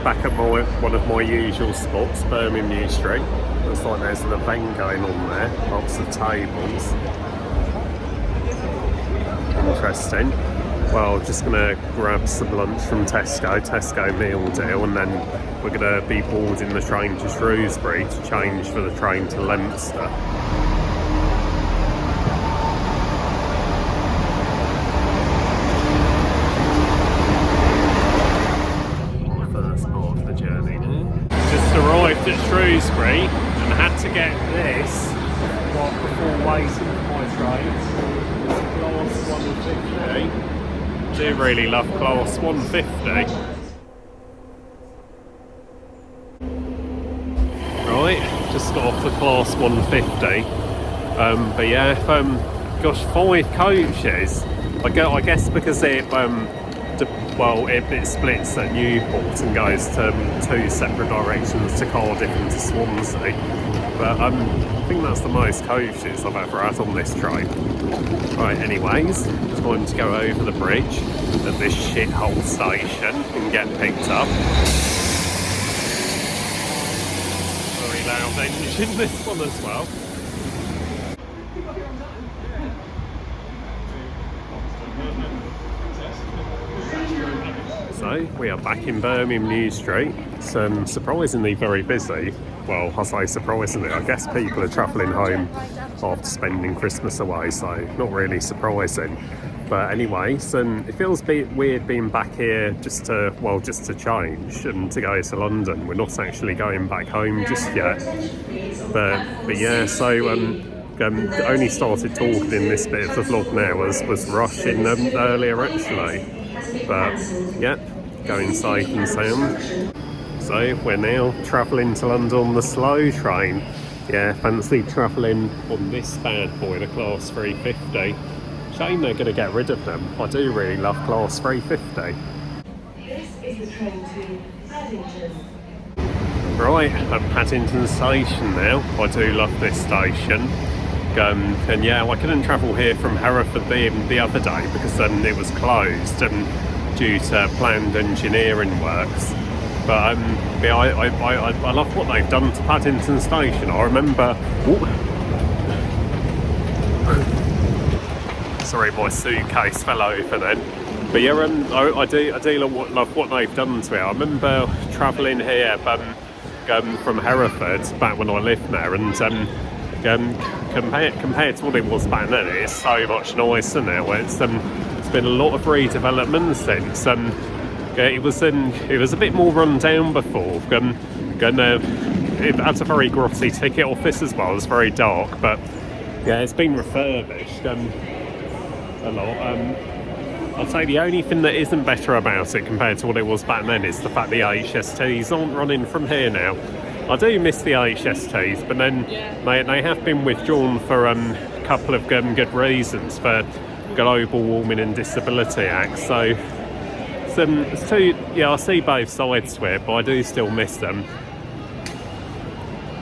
back at one of my usual spots, Birmingham New Street. Looks like there's an event going on there, lots of tables. Interesting. Well, just gonna grab some lunch from Tesco meal deal, and then we're gonna be boarding the train to Shrewsbury to change for the train to Leominster. Arrived at Shrewsbury and had to get this before waiting for my train. It's Class 150. I do really love Class 150. Right, just got off the Class 150. But yeah, gosh, 5 coaches. I guess because it splits at Newport and goes to 2 separate directions to Cardiff and to Swansea. But I think that's the most coaches I've ever had on this train. Right, anyways, time to go over the bridge at this shithole station and get picked up. Very loud engine, this one as well. So, we are back in Birmingham New Street. It's surprisingly very busy. Well, I say surprisingly, I guess people are travelling home after spending Christmas away, so not really surprising. But anyways, it feels a bit weird being back here just to change and to go to London. We're not actually going back home just yet. But yeah, so only started talking in this bit of the vlog now was rushing earlier actually. But yeah, going safe and sound. So we're now travelling to London on the slow train. Yeah, fancy travelling on this bad boy, the Class 350. Shame they're going to get rid of them. I do really love Class 350. This is the train to Paddington. Right, at Paddington Station now. I do love this station. And yeah, I couldn't travel here from Hereford the other day because it was closed due to planned engineering works. But yeah, I love what they've done to Paddington Station. I remember. Sorry, my suitcase fell over then. But yeah, I do love what they've done to it. I remember travelling here from Hereford back when I lived there, and compared to what it was back then, it's so much nicer now. It's been a lot of redevelopment since. It was a bit more run down before. It had a very grotty ticket office as well. It's very dark, but yeah, it's been refurbished a lot. I'd say the only thing that isn't better about it compared to what it was back then is the fact the HSTs aren't running from here now. I do miss the HSTs, but then they have been withdrawn for a couple of good reasons, for Global Warming and Disability Act. So it's two, yeah, I see both sides to it, but I do still miss them.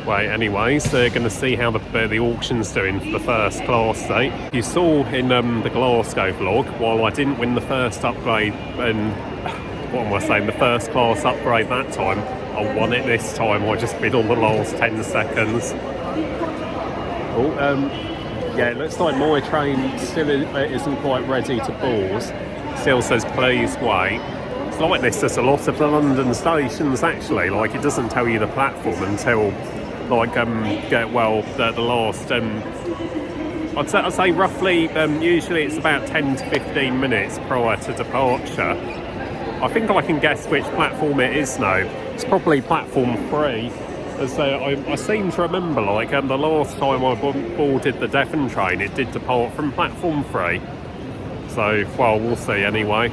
Right, anyways, they're going to see how the auction's doing for the first class date. You saw in the Glasgow vlog, while I didn't win the first upgrade, and what am I saying, the first class upgrade that time, I won it this time. I just bid on the last 10 seconds. Oh, yeah, it looks like my train still isn't quite ready to board. Still says please wait. It's like this at a lot of the London stations actually. Like, it doesn't tell you the platform until like the last I'd say roughly usually it's about 10 to 15 minutes prior to departure. I think I can guess which platform it is now. It's probably platform 3, as I seem to remember like the last time I boarded the Devon train it did depart from platform 3. So well, we'll see anyway.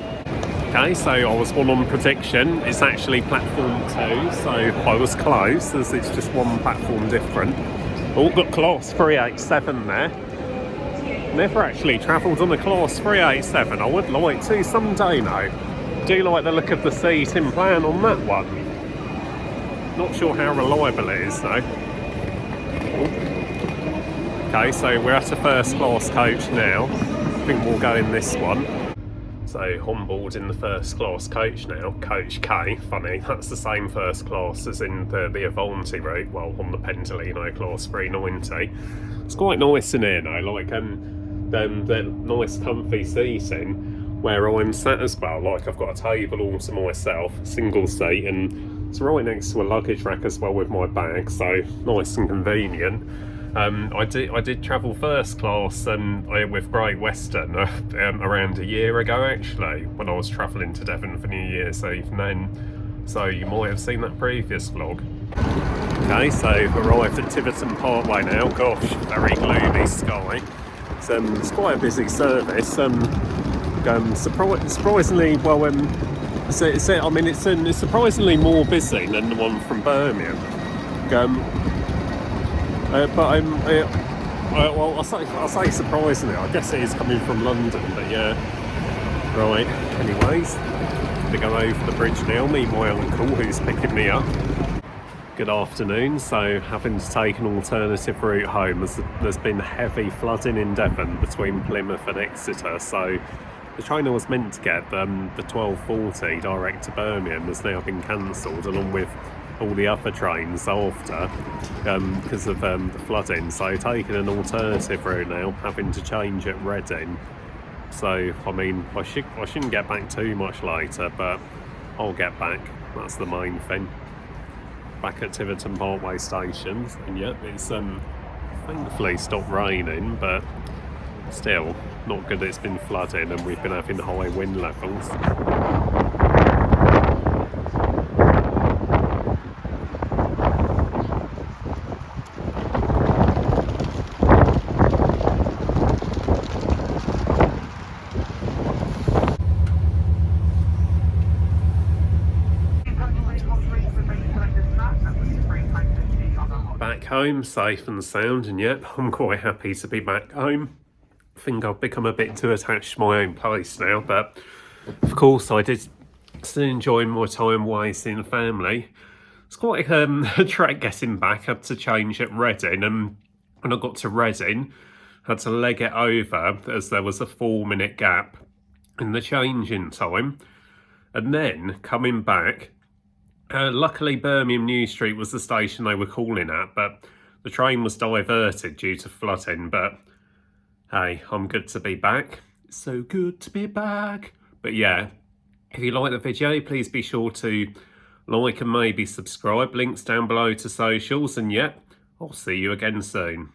Okay, so I was one on prediction. It's actually platform 2, so I was close, as it's just one platform different. Oh, got class 387 there. Never actually travelled on a class 387. I would like to someday now. Do like the look of the seating plan on that one. Not sure how reliable it is though. Okay, so we're at a first class coach now. I think we'll go in this one. So on board in the first class coach now, Coach K, funny, that's the same first class as in the Avanti route, well on the Pendolino class 390. It's quite nice in here though, like the nice comfy seating where I'm sat as well, like I've got a table all to myself, single seat, and it's right next to a luggage rack as well with my bag, so nice and convenient. I did travel first class with Great Western around a year ago actually, when I was travelling to Devon for New Year's Eve then, so you might have seen that previous vlog. Okay, so arrived at Tiverton Parkway now. Gosh, very gloomy sky. It's quite a busy service. Surprisingly, well, it's surprisingly more busy than the one from Birmingham. Well, I'll say surprisingly. I guess it is coming from London, but yeah. Right. Anyways, to go over the bridge now. Meet my uncle who's picking me up. Good afternoon. So, having to take an alternative route home, there's been heavy flooding in Devon between Plymouth and Exeter. So, the train I was meant to get, the 12:40 direct to Birmingham, has now been cancelled, along with all the other trains after, because of the flooding. So taking an alternative route now, having to change at Reading. So I mean, I shouldn't get back too much later, but I'll get back. That's the main thing. Back at Tiverton Parkway station, and yep, it's thankfully stopped raining, but still not good. It's been flooding, and we've been having high wind levels. Back home, safe and sound, and yep, I'm quite happy to be back home. I think I've become a bit too attached to my own place now, but of course I did still enjoy my time away seeing family. It's quite a trek getting back. I had to change at Reading, and when I got to Reading, I had to leg it over as there was a 4-minute gap in the changing time. And then coming back, luckily Birmingham New Street was the station they were calling at, but the train was diverted due to flooding. But hey, I'm good to be back. It's so good to be back. But yeah, if you like the video, please be sure to like and maybe subscribe. Links down below to socials, and yeah, I'll see you again soon.